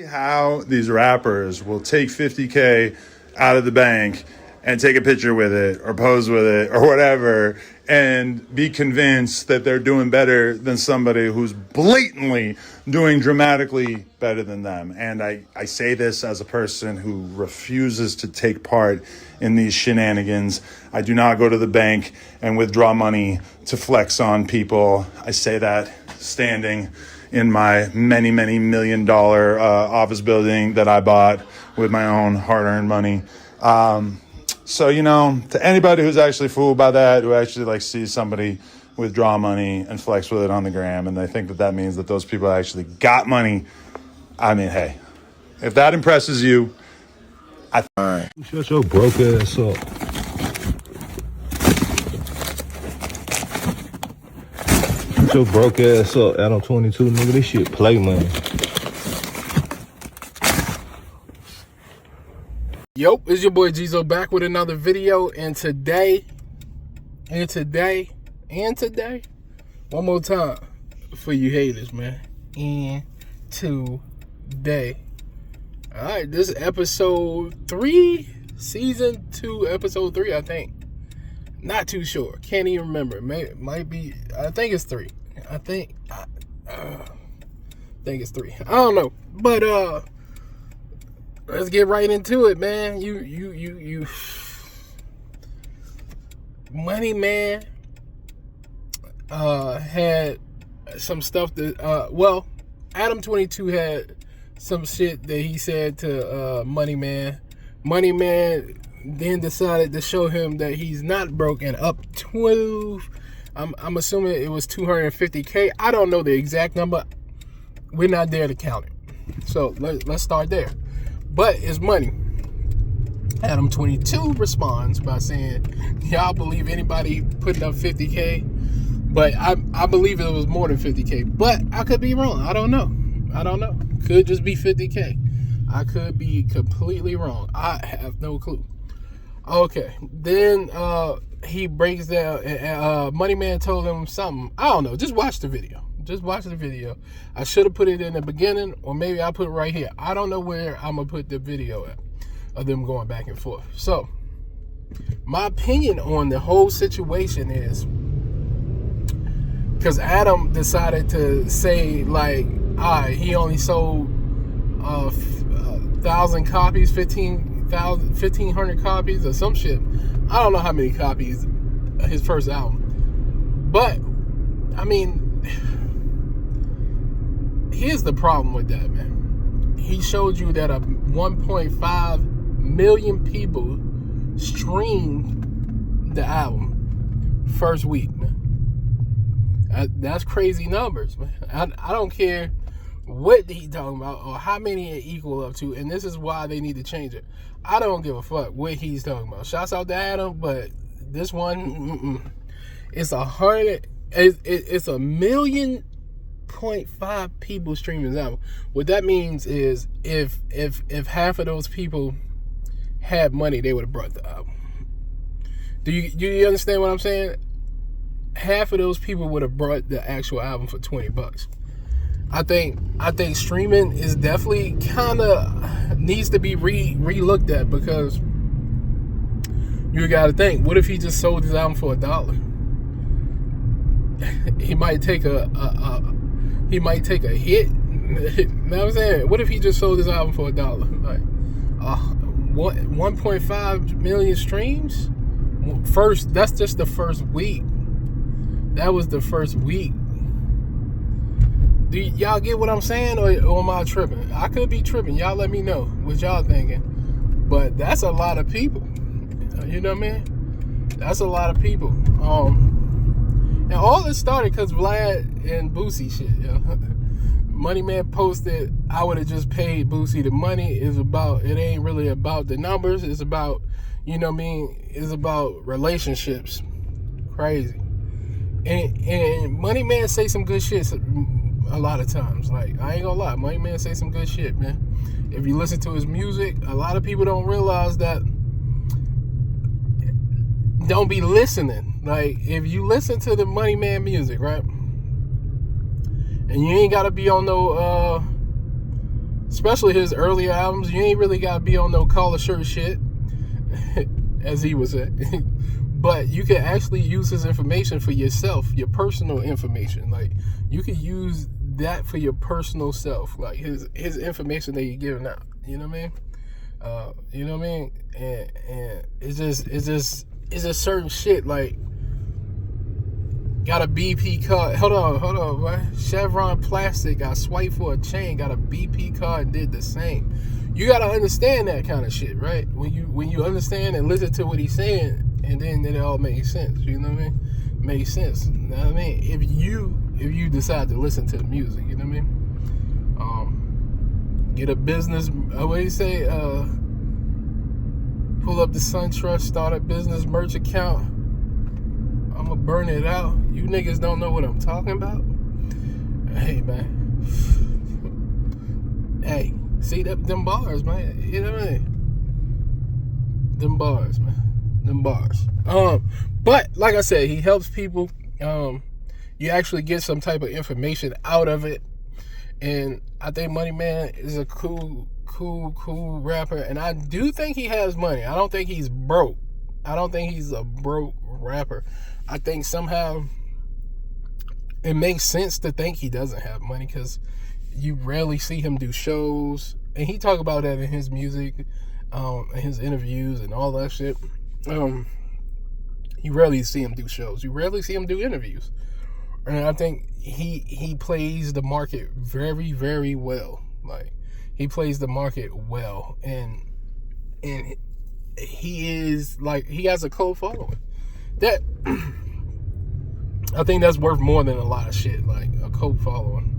How these rappers will take 50K out of the bank and take a picture with it or pose with it or whatever and be convinced that they're doing better than somebody who's blatantly doing dramatically better than them. And I say this as a person who refuses to take part in these shenanigans. I do not go to the bank and withdraw money to flex on people. I say that standing in my many $1 million office building that I bought with my own hard-earned money. So, to anybody who's actually fooled by that, who actually sees somebody withdraw money and flex with it on the gram, and they think that means that those people actually got money, I mean, hey, if that impresses you, all right. Shut your broke ass up. Shut your broke ass up. Adam 22, nigga. This shit play money. Yo, it's your boy Jizo back with another video, and today, one more time for you haters, man. And today. Alright, this is episode 3, season 2, episode 3, I think. Not too sure. Can't even remember. Might be, I think it's 3. I think it's 3. I don't know. But let's get right into it, man. You Money Man had some stuff that Adam 22 had some shit that he said to Money Man. Money Man then decided to show him that he's not broke and up 12. I'm assuming it was 250K. I don't know the exact number. We're not there to count it. So let's start there. But it's money. Adam 22 responds by saying, y'all believe anybody putting up 50K? But I believe it was more than 50K. But I could be wrong. I don't know. Could just be 50K. I could be completely wrong. I have no clue. Okay. Then he breaks down. Money Man told him something. I don't know. Just watch the video. I should have put it in the beginning, or maybe I'll put it right here. I don't know where I'm going to put the video at of them going back and forth. So, my opinion on the whole situation is, because Adam decided to say, he only sold 1,000 copies, 1,500 copies or some shit. I don't know how many copies his first album. But, I mean, here's the problem with that, man. He showed you that 1.5 million people streamed the album first week, man. That's crazy numbers, man. I don't care what he talking about or how many it equal up to, and this is why they need to change it. I don't give a fuck what he's talking about. Shouts out to Adam, but this one, it's 1.5 people streaming his album. What that means is if half of those people had money, they would have brought the album. Do you understand what I'm saying? Half of those people would have brought the actual album for $20. I think streaming is definitely kind of needs to be re-looked at, because you got to think, what if he just sold his album for $1? He might take a hit. You know what I'm saying? What if he just sold his album for $1? Like, 1.5 million streams? First, that's just the first week. That was the first week. Do y'all get what I'm saying, or am I tripping? I could be tripping. Y'all let me know what y'all thinking. But that's a lot of people. You know what I mean? That's a lot of people. And all this started because Vlad and Boosie shit, yo. Money Man posted, I would have just paid Boosie the money. It ain't really about the numbers. It's about, you know what I mean? It's about relationships. Crazy. And Money Man say some good shit a lot of times. Like, I ain't gonna lie, Money Man say some good shit, man. If you listen to his music, a lot of people don't realize that. Don't be listening. Like, if you listen to the Money Man music, right? And you ain't gotta be on no especially his earlier albums, you ain't really gotta be on no collar shirt shit, as he was saying. But you can actually use his information for yourself, your personal information. Like, you could use that for your personal self, like his information that you're giving out. You know what I mean? You know what I mean? And it's just certain shit, like, got a BP card. Hold on, what? Chevron Plastic, I swiped for a chain, got a BP card and did the same. You gotta understand that kind of shit, right? When you understand and listen to what he's saying, and then it all makes sense. You know what I mean? Makes sense. You know what I mean? If you decide to listen to the music, you know what I mean? Get a business. What do you say? Pull up the SunTrust, start a business merch account. I'ma burn it out. You niggas don't know what I'm talking about. Hey, man. Hey, see them bars, man. You know what I mean? Them bars, man. Them bars. But like I said, he helps people. You actually get some type of information out of it. And I think Money Man is a cool rapper. And I do think he has money. I don't think he's broke. I don't think he's a broke rapper. I think somehow it makes sense to think he doesn't have money, because you rarely see him do shows. And he talk about that in his music, his interviews and all that shit. You rarely see him do shows. You rarely see him do interviews. And I think he plays the market very, very well. Like, he plays the market well, and he is, like, he has a cult following. That I think that's worth more than a lot of shit, like a cult following.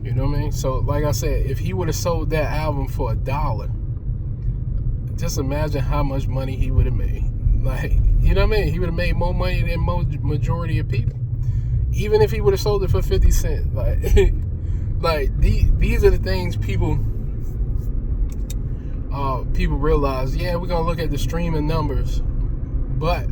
You know what I mean? So, like I said, if he would have sold that album for $1, just imagine how much money he would have made. Like, you know what I mean? He would have made more money than majority of people. Even if he would have sold it for 50 cents. Like, these are the things people realize. Yeah, we're gonna look at the streaming numbers, but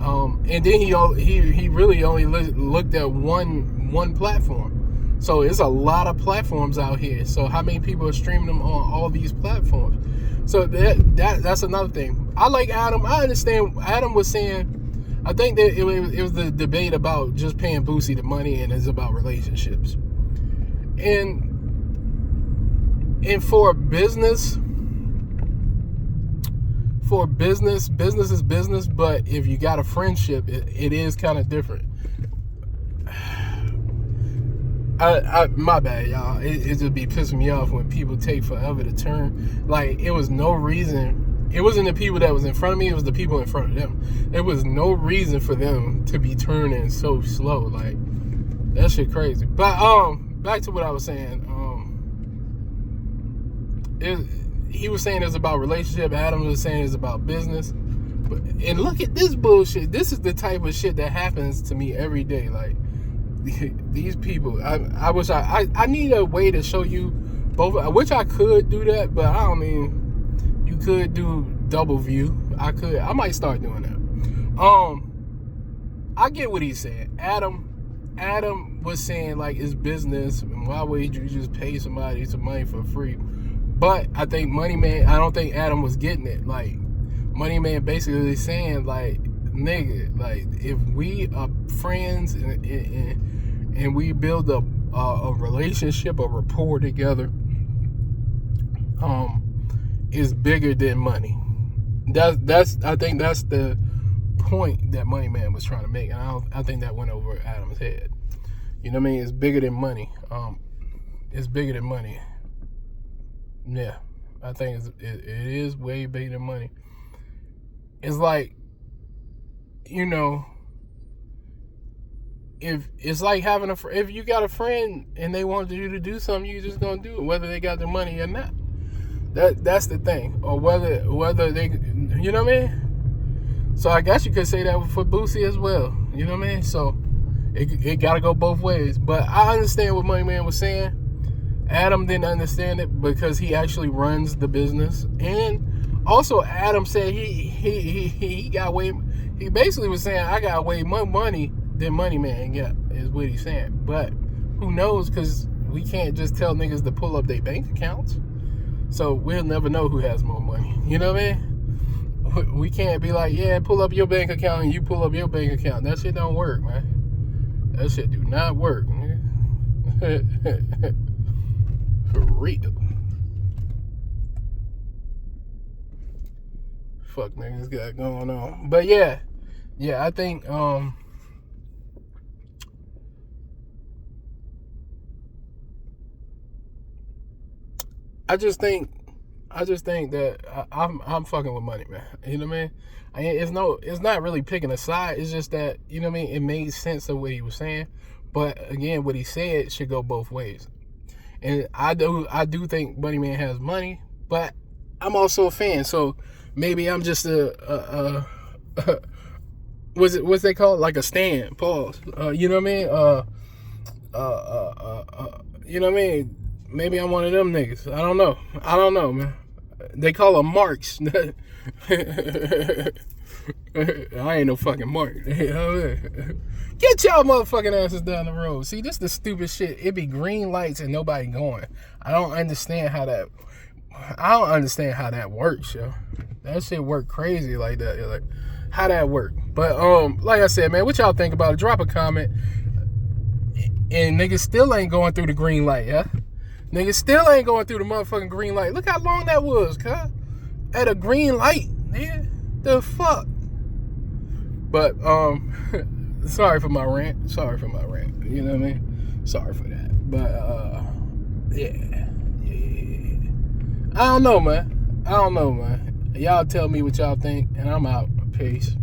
and then he really only looked at one platform. So it's a lot of platforms out here. So how many people are streaming them on all these platforms? So that's another thing. I like Adam. I understand. Adam was saying, I think that it was the debate about just paying Boosie the money, and it's about relationships. And for business is business. But if you got a friendship, it is kind of different. My bad, y'all. It just be pissing me off when people take forever to turn. Like, it was no reason. It wasn't the people that was in front of me. It was the people in front of them. There was no reason for them to be turning so slow. Like, that shit crazy. But back to what I was saying. He was saying it's about relationship. Adam was saying it's about business. And look at this bullshit. This is the type of shit that happens to me every day. Like, these people, I wish I need a way to show you both, which I could do that, but I don't mean, you could do double view. I might start doing that. I get what he's saying. Adam was saying, like, it's business, and why would you just pay somebody some money for free? But I think Money Man, I don't think Adam was getting it. Like, Money Man basically saying, like, nigga, like, if we are friends and we build a relationship, a rapport together, is bigger than money. I think that's the point that Money Man was trying to make, and I think that went over Adam's head. You know what I mean? It's bigger than money. It's bigger than money. Yeah, I think it is way bigger than money. It's like, you know, if it's like having if you got a friend and they want you to do something, you just gonna do it, whether they got the money or not. That's the thing, or whether they, you know what I mean. So I guess you could say that for Boosie as well. You know what I mean. So it gotta go both ways. But I understand what Money Man was saying. Adam didn't understand it because he actually runs the business, and also Adam said he got way. He basically was saying, I got way more money than Money Man got, is what he's saying. But who knows? Because we can't just tell niggas to pull up their bank accounts. So we'll never know who has more money. You know what I mean? We can't be like, yeah, pull up your bank account and you pull up your bank account. That shit don't work, man. That shit do not work, nigga. For real. Fuck niggas got going on. But yeah, I think I just think that I'm fucking with money, man. You know what I mean? It's not really picking a side. It's just that, you know what I mean, it made sense of what he was saying. But again, what he said should go both ways. And I do think Money Man has money, but I'm also a fan. So maybe I'm just what's they call it? Like a stand. Pause. You know what I mean? You know what I mean? Maybe I'm one of them niggas. I don't know, man. They call them marks. I ain't no fucking mark. You know what I mean? Get y'all motherfucking asses down the road. See, this is the stupid shit. It be green lights and nobody going. I don't understand how that works, yo. That shit work crazy like that. You're like, how that work? But like I said, man, what y'all think about it? Drop a comment. And niggas still ain't going through the green light, yeah? Niggas still ain't going through the motherfucking green light. Look how long that was, cuz. At a green light, nigga. The fuck? But, sorry for my rant. You know what I mean? Sorry for that. But, yeah. I don't know, man. Y'all tell me what y'all think, and I'm out. Peace.